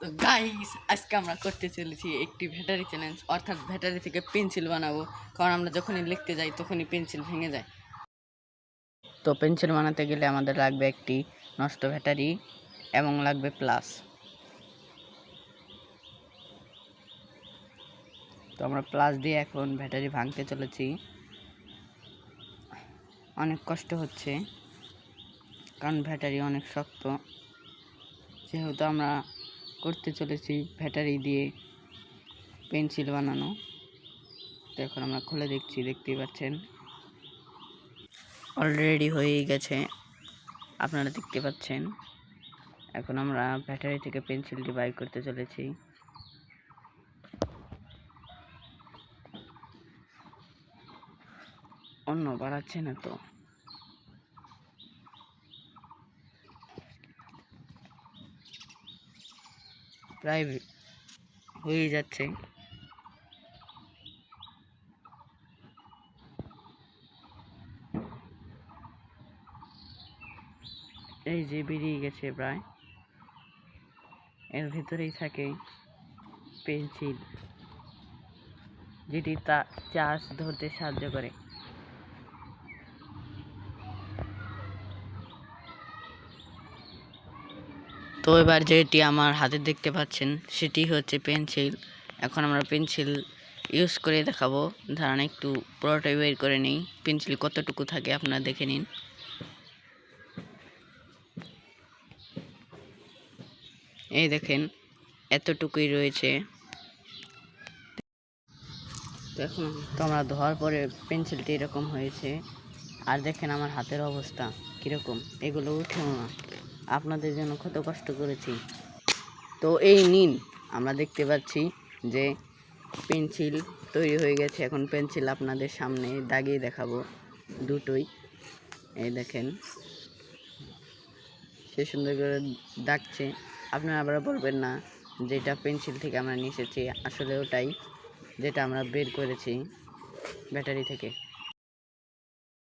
তো গাইস, আজকে আমরা করতে চলেছি একটি ব্যাটারি চ্যালেঞ্জ, অর্থাৎ ব্যাটারি থেকে পেন্সিল বানাবো। কারণ আমরা যখনই লিখতে যাই তখনই পেন্সিল ভেঙে যায়। তো পেন্সিল বানাতে গেলে আমাদের লাগবে একটি নষ্ট ব্যাটারি এবং লাগবে প্লাস। তো আমরা প্লাস দিয়ে এখন ব্যাটারি ভাঙতে চলেছি। অনেক কষ্ট হচ্ছে কারণ ব্যাটারি অনেক শক্ত। যেহেতু আমরা করতে চলেছি ব্যাটারি দিয়ে পেন্সিল বানানো, তো এখন আমরা খুলে দেখতেই পাচ্ছেন অলরেডি হয়েই গেছে, আপনারা দেখতে পাচ্ছেন। এখন আমরা ব্যাটারি থেকে পেন্সিলটি বাইর করতে চলেছি। অন্য বাড়াচ্ছে না তো, প্রায় হয়ে যাচ্ছে। এই যে বেরিয়ে গেছে প্রায়। এর ভিতরেই থাকে পেন্সিল, যেটি তা চার্জ ধরতে সাহায্য করে। তো এবার যেটি আমার হাতে দেখতে পাচ্ছেন সেটি হচ্ছে পেন্সিল। এখন আমরা পেন্সিল ইউজ করে দেখাবো। ধারণা একটু পুরোটাই বের করে নিই, পেন্সিল কতটুকু থাকে আপনারা দেখে নিন। এই দেখেন, এতটুকুই রয়েছে। এখন তো আমরা ধোয়ার পরে পেন্সিলটি এরকম হয়েছে। আর দেখেন আমার হাতের অবস্থা কীরকম, এগুলো উঠেও না। আপনাদের জন্য কত কষ্ট করেছি। তো এই নিন, আমরা দেখতে পাচ্ছি যে পেন্সিল তৈরি হয়ে গেছে। এখন পেন্সিল আপনাদের সামনে দাগিয়ে দেখাবো দুটোই। এই দেখেন, সে সুন্দর করে দাগছে। আপনারা আবার বলবেন না যেটা পেন্সিল থেকে আমরা নিয়ে এসেছি, আসলে ওটাই যেটা আমরা বের করেছি ব্যাটারি থেকে।